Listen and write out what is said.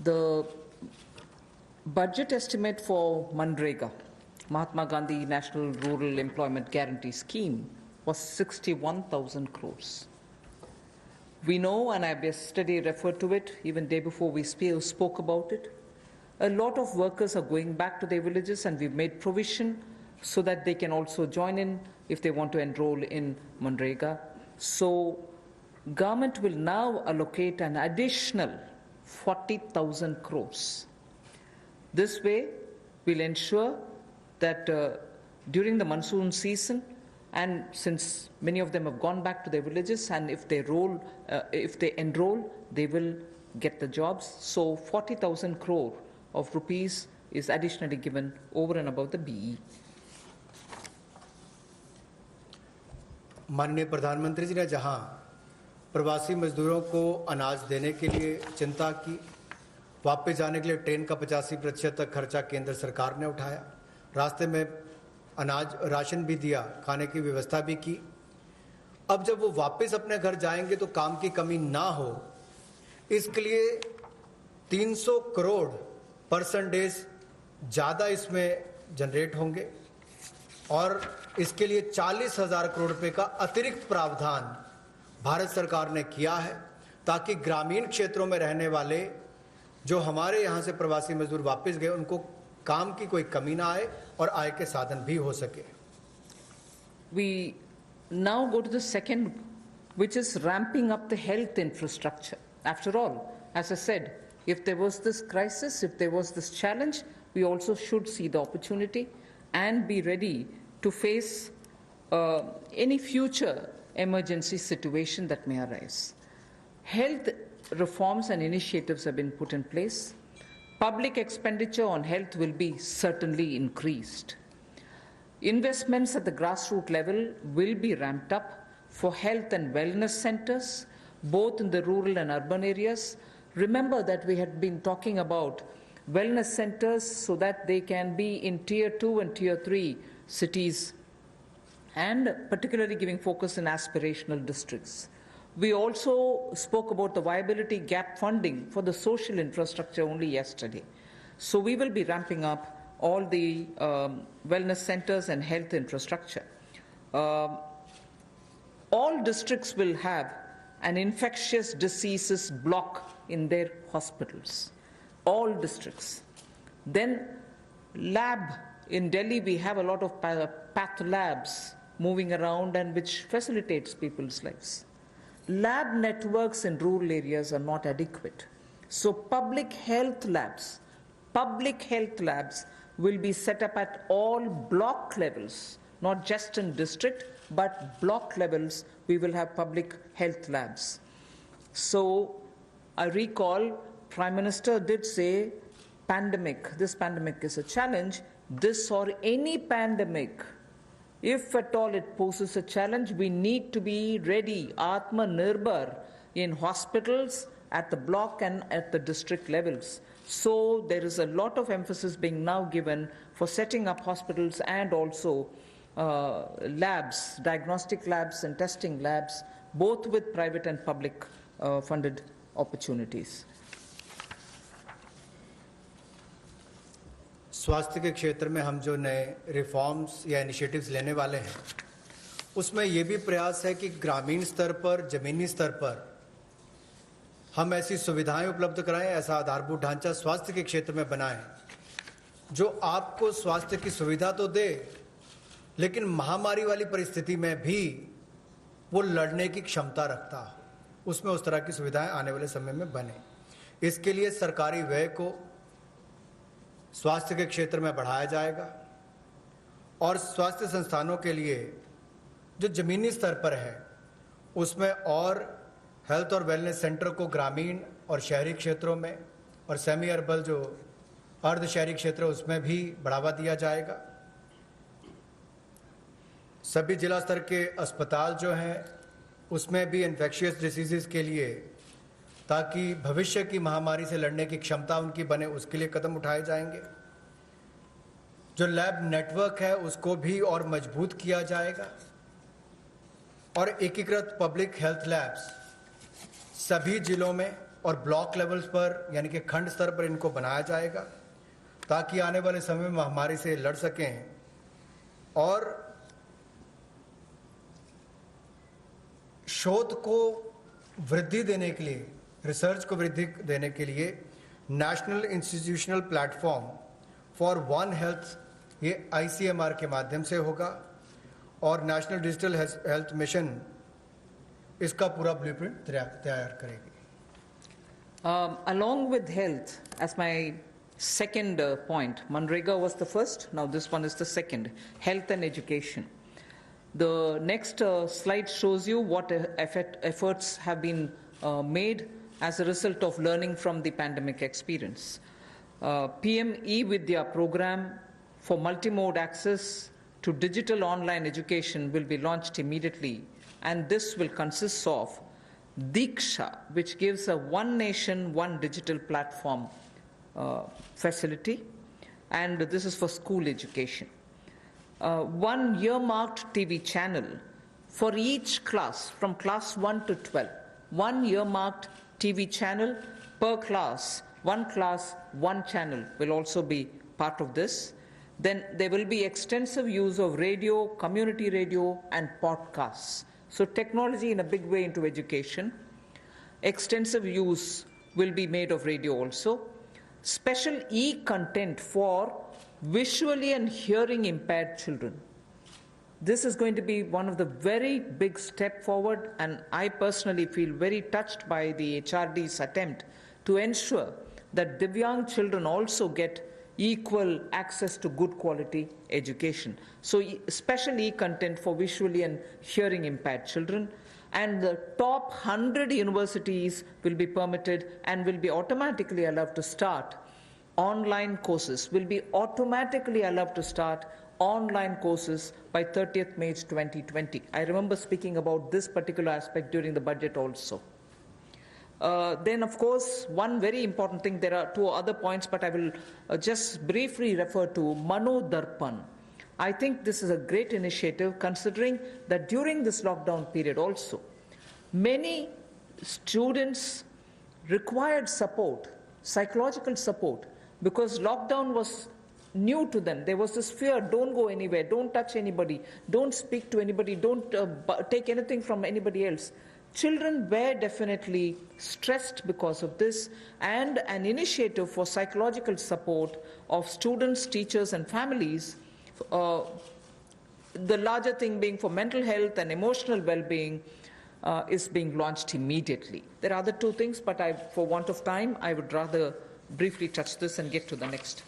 The budget estimate for Manrega, Mahatma Gandhi National Rural Employment Guarantee Scheme, was 61,000 crores. We know, and I yesterday referred to it, even day before we spoke about it, a lot of workers are going back to their villages, and we've made provision so that they can also join in if they want to enroll in Manrega. So government will now allocate an additional 40,000 crores. This way, we'll ensure that during the monsoon season, and since many of them have gone back to their villages, and if they enroll, they will get the jobs. So 40,000 crore of rupees is additionally given over and above the BE. माननीय प्रधानमंत्री जी ने जहां प्रवासी मजदूरों को अनाज देने के लिए चिंता की, वापस जाने के लिए ट्रेन का 85% तक खर्चा केंद्र सरकार ने उठाया, रास्ते में अनाज राशन भी दिया, खाने की व्यवस्था भी की। अब जब वो वापस अपने घर जाएंगे तो काम की कमी ना हो, इसके लिए 300 करोड़ % ज़्यादा इसमें जनरेट होंगे और इसके लिए 40,000 करोड़ रुपए का अतिरिक्त प्रावधान भारत सरकार ने किया है, ताकि ग्रामीण क्षेत्रों में रहने वाले जो हमारे यहाँ से प्रवासी मजदूर वापस गए उनको काम की कोई कमी ना आए और आय के साधन भी हो सके। We now go to the second, which is ramping up the health infrastructure. After all, as I said, if there was this crisis, if there was this challenge, we also should see the opportunity and be ready to face any future emergency situation that may arise. Health reforms and initiatives have been put in place. Public expenditure on health will be certainly increased. Investments at the grassroots level will be ramped up for health and wellness centers, both in the rural and urban areas. Remember that we had been talking about wellness centers so that they can be in Tier 2 and Tier 3 cities, and particularly giving focus in aspirational districts. We also spoke about the viability gap funding for the social infrastructure only yesterday. So we will be ramping up all the wellness centers and health infrastructure. All districts will have an infectious diseases block in their hospitals. All districts. Then lab, in Delhi we have a lot of path labs moving around and which facilitates people's lives. Lab networks in rural areas are not adequate. So public health labs will be set up at all block levels, not just in district, but block levels. We will have public health labs. So I recall Prime Minister did say this pandemic is a challenge. This or any pandemic, if at all it poses a challenge, we need to be ready, Atma Nirbhar, in hospitals, at the block and at the district levels. So there is a lot of emphasis being now given for setting up hospitals and also labs, diagnostic labs and testing labs, both with private and public funded opportunities. स्वास्थ्य के क्षेत्र में हम जो नए reforms या initiatives लेने वाले हैं, उसमें ये भी प्रयास है कि ग्रामीण स्तर पर, जमीनी स्तर पर हम ऐसी सुविधाएं उपलब्ध कराएं, ऐसा आधारभूत ढांचा स्वास्थ्य के क्षेत्र में बनाएं जो आपको स्वास्थ्य की सुविधा तो दे, लेकिन महामारी वाली परिस्थिति में भी वो लड़ने की क्षमता रखता हो। उसमें उस तरह की सुविधाएं आने वाले समय में बने। इसके लिए सरकारी व्यय को स्वास्थ्य के क्षेत्र में बढ़ाया जाएगा और स्वास्थ्य संस्थानों के लिए जो जमीनी स्तर पर है उसमें और हेल्थ और वेलनेस सेंटर को ग्रामीण और शहरी क्षेत्रों में और सेमी अर्बन जो अर्ध शहरी क्षेत्र उसमें भी बढ़ावा दिया जाएगा। सभी जिला स्तर के अस्पताल जो हैं उसमें भी इन्फेक्शियस डिसीजेस के लिए, ताकि भविष्य की महामारी से लड़ने की क्षमता उनकी बने, उसके लिए कदम उठाए जाएंगे। जो लैब नेटवर्क है उसको भी और मजबूत किया जाएगा और एकीकृत पब्लिक हेल्थ लैब्स सभी जिलों में और ब्लॉक लेवल्स पर यानी कि खंड स्तर पर इनको बनाया जाएगा ताकि आने वाले समय में महामारी से लड़ सकें और शोध को वृद्धि देने के लिए, रिसर्च को वृद्धि देने के लिए national institutional platform for one health ये ICMR के माध्यम से होगा और नेशनल डिजिटल हेल्थ मिशन इसका पूरा ब्लूप्रिंट तैयार करेगी। Along with health, as my second point, Manrega was the first, now this one is the second, health and education. The next slide shows you what efforts have been made as a result of learning from the pandemic experience. PM E-Vidya program for multimode access to digital online education will be launched immediately, and this will consist of Diksha, which gives a one nation, one digital platform facility, and this is for school education. One earmarked TV channel for each class, from class 1 to 12. One earmarked TV channel per class, one channel will also be part of this. Then there will be extensive use of radio, community radio, and podcasts. So technology in a big way into education. Extensive use will be made of radio also. Special e-content for visually and hearing impaired children. This is going to be one of the very big step forward, and I personally feel very touched by the HRD's attempt to ensure that Divyang children also get equal access to good quality education. So special e-content for visually and hearing impaired children, and the top 100 universities will be permitted and will be automatically allowed to start online courses, will be automatically allowed to start online courses by 30th May 2020. I remember speaking about this particular aspect during the budget also. Then, of course, one very important thing, there are two other points, but I will just briefly refer to Mano Darpan. I think this is a great initiative, considering that during this lockdown period also, many students required support, psychological support, because lockdown was new to them. There was this fear, don't go anywhere, don't touch anybody, don't speak to anybody, don't take anything from anybody else. Children were definitely stressed because of this, and an initiative for psychological support of students, teachers, and families, the larger thing being for mental health and emotional well-being, is being launched immediately. There are other two things, but for want of time, I would rather briefly touch this and get to the next.